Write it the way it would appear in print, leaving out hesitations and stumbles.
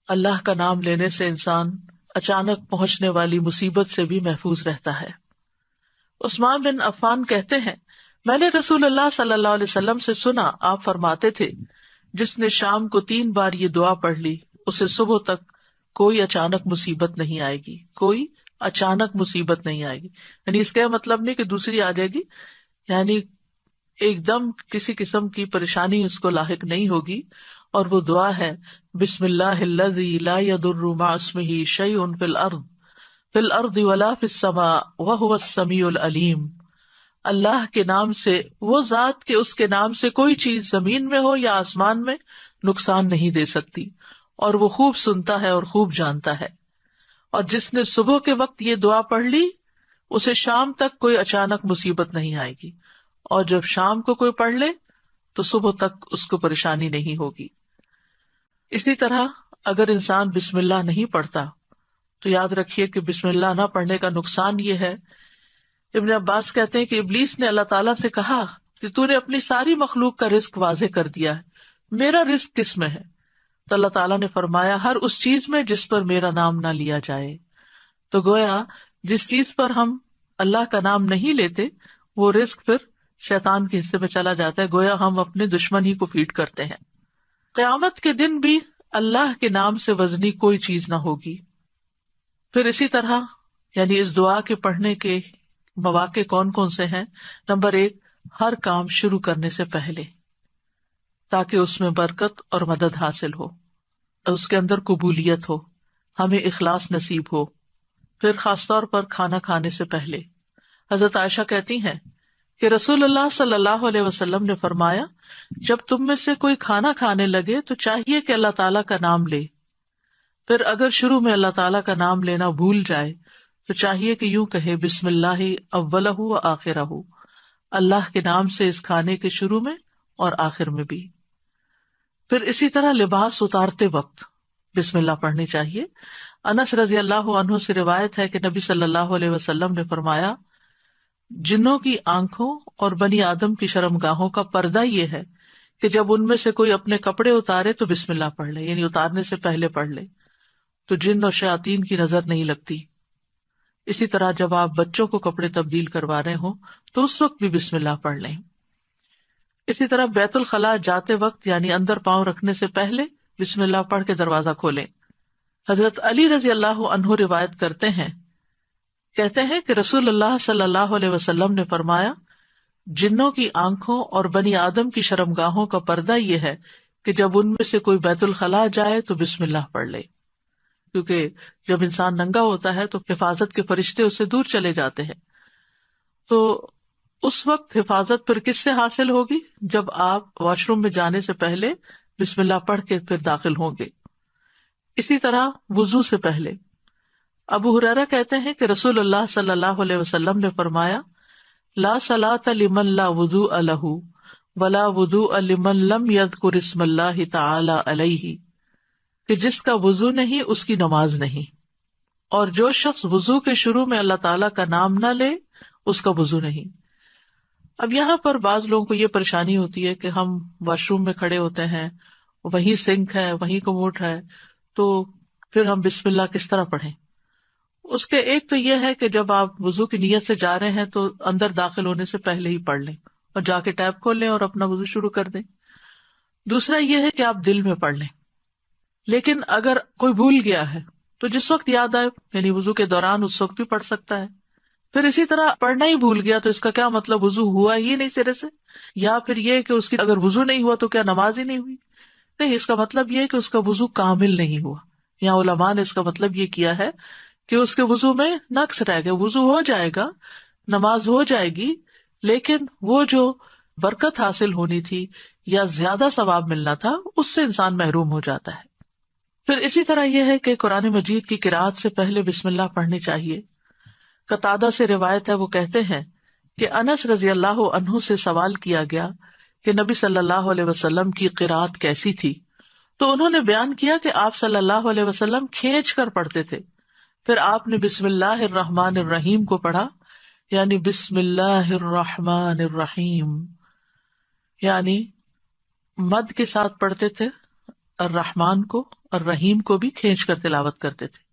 اللہ کا نام لینے سے انسان اچانک پہنچنے والی مصیبت سے بھی محفوظ رہتا ہے۔ عثمان بن عفان کہتے ہیں، میں نے رسول اللہ صلی اللہ علیہ وسلم سے سنا، آپ فرماتے تھے جس نے شام کو 3 بار یہ دعا پڑھ لی اسے صبح تک کوئی اچانک مصیبت نہیں آئے گی، کوئی اچانک مصیبت نہیں آئے گی۔ یعنی اس کا مطلب نہیں کہ دوسری آ جائے گی، یعنی ایک دم کسی قسم کی پریشانی اس کو لاحق نہیں ہوگی۔ اور وہ دعا ہے، بسم اللہ الذی لا یضر مع اسمہ شیء فی الارض ولا فی السماء وہو السمیع العلیم۔ اللہ کے نام سے، وہ ذات کہ اس کے نام سے کوئی چیز زمین میں ہو یا آسمان میں نقصان نہیں دے سکتی، اور وہ خوب سنتا ہے اور خوب جانتا ہے۔ اور جس نے صبح کے وقت یہ دعا پڑھ لی اسے شام تک کوئی اچانک مصیبت نہیں آئے گی، اور جب شام کو کوئی پڑھ لے تو صبح تک اس کو پریشانی نہیں ہوگی۔ اسی طرح اگر انسان بسم اللہ نہیں پڑھتا تو یاد رکھیے کہ بسم اللہ نہ پڑھنے کا نقصان یہ ہے، ابن عباس کہتے ہیں کہ ابلیس نے اللہ تعالیٰ سے کہا کہ تو نے اپنی ساری مخلوق کا رزق واضح کر دیا ہے، میرا رزق کس میں ہے؟ تو اللہ تعالیٰ نے فرمایا، ہر اس چیز میں جس پر میرا نام نہ لیا جائے۔ تو گویا جس چیز پر ہم اللہ کا نام نہیں لیتے وہ رزق پھر شیطان کے حصے میں چلا جاتا ہے، گویا ہم اپنے دشمن ہی کو فیڈ کرتے ہیں۔ قیامت کے دن بھی اللہ کے نام سے وزنی کوئی چیز نہ ہوگی۔ پھر اسی طرح یعنی اس دعا کے پڑھنے کے مواقع کون کون سے ہیں؟ نمبر 1، ہر کام شروع کرنے سے پہلے، تاکہ اس میں برکت اور مدد حاصل ہو، اس کے اندر قبولیت ہو، ہمیں اخلاص نصیب ہو۔ پھر خاص طور پر کھانا کھانے سے پہلے حضرت عائشہ کہتی ہیں کہ رسول اللہ صلی اللہ علیہ وسلم نے فرمایا، جب تم میں سے کوئی کھانا کھانے لگے تو چاہیے کہ اللہ تعالیٰ کا نام لے، پھر اگر شروع میں اللہ تعالیٰ کا نام لینا بھول جائے تو چاہیے کہ یوں کہے، بسم اللہ اولہ و آخرہ، اللہ کے نام سے اس کھانے کے شروع میں اور آخر میں بھی۔ پھر اسی طرح لباس اتارتے وقت بسم اللہ پڑھنی چاہیے۔ انس رضی اللہ عنہ سے روایت ہے کہ نبی صلی اللہ علیہ وسلم نے فرمایا، جنوں کی آنکھوں اور بنی آدم کی شرمگاہوں کا پردہ یہ ہے کہ جب ان میں سے کوئی اپنے کپڑے اتارے تو بسم اللہ پڑھ لے، یعنی اتارنے سے پہلے پڑھ لے، تو جن اور شیاطین کی نظر نہیں لگتی۔ اسی طرح جب آپ بچوں کو کپڑے تبدیل کروا رہے ہوں تو اس وقت بھی بسم اللہ پڑھ لیں۔ اسی طرح بیت الخلاء جاتے وقت یعنی اندر پاؤں رکھنے سے پہلے بسم اللہ پڑھ کے دروازہ کھولیں۔ حضرت علی رضی اللہ عنہ روایت کرتے ہیں، کہتے ہیں کہ رسول اللہ صلی اللہ علیہ وسلم نے فرمایا، جنوں کی آنکھوں اور بنی آدم کی شرمگاہوں کا پردہ یہ ہے کہ جب ان میں سے کوئی بیت الخلاء جائے تو بسم اللہ پڑھ لے، کیونکہ جب انسان ننگا ہوتا ہے تو حفاظت کے فرشتے اس سے دور چلے جاتے ہیں۔ تو اس وقت حفاظت پھر کس سے حاصل ہوگی؟ جب آپ واش روم میں جانے سے پہلے بسم اللہ پڑھ کے پھر داخل ہوں گے۔ اسی طرح وضو سے پہلے ابو ہریرہ کہتے ہیں کہ رسول اللہ صلی اللہ علیہ وسلم نے فرمایا، لا صلاۃ لمن لا وضوء لہ ولا وضوء لمن لم یذکر اسم اللہ تعالی علیہ، کہ جس کا وضو نہیں اس کی نماز نہیں، اور جو شخص وضو کے شروع میں اللہ تعالیٰ کا نام نہ لے اس کا وضو نہیں۔ اب یہاں پر بعض لوگوں کو یہ پریشانی ہوتی ہے کہ ہم واش روم میں کھڑے ہوتے ہیں، وہیں سنک ہے، وہیں کموڈ ہے، تو پھر ہم بسم اللہ کس طرح پڑھیں؟ اس کے ایک تو یہ ہے کہ جب آپ وضو کی نیت سے جا رہے ہیں تو اندر داخل ہونے سے پہلے ہی پڑھ لیں اور جا کے ٹیپ کھول لیں اور اپنا وضو شروع کر دیں۔ دوسرا یہ ہے کہ آپ دل میں پڑھ لیں، لیکن اگر کوئی بھول گیا ہے تو جس وقت یاد آئے، یعنی وضو کے دوران اس وقت بھی پڑھ سکتا ہے۔ پھر اسی طرح پڑھنا ہی بھول گیا تو اس کا کیا مطلب وضو ہوا ہی نہیں سرے سے، یا پھر یہ کہ اس کی اگر وضو نہیں ہوا تو کیا نماز ہی نہیں ہوئی؟ نہیں، اس کا مطلب یہ ہے کہ اس کا وضو کامل نہیں ہوا۔ یہاں علماء نے اس کا مطلب یہ کیا ہے کہ اس کے وضو میں نقص رہ گیا، وضو ہو جائے گا، نماز ہو جائے گی، لیکن وہ جو برکت حاصل ہونی تھی یا زیادہ ثواب ملنا تھا اس سے انسان محروم ہو جاتا ہے۔ پھر اسی طرح یہ ہے کہ قرآن مجید کی قرأت سے پہلے بسم اللہ پڑھنی چاہیے۔ قتادہ سے روایت ہے، وہ کہتے ہیں کہ انس رضی اللہ عنہ سے سوال کیا گیا کہ نبی صلی اللہ علیہ وسلم کی قرأت کیسی تھی، تو انہوں نے بیان کیا کہ آپ صلی اللہ علیہ وسلم کھینچ کر پڑھتے تھے، پھر آپ نے بسم اللہ الرحمن الرحیم کو پڑھا، یعنی بسم اللہ الرحمن الرحیم، یعنی مد کے ساتھ پڑھتے تھے، الرحمان کو اور رحیم کو بھی کھینچ کر تلاوت کرتے تھے.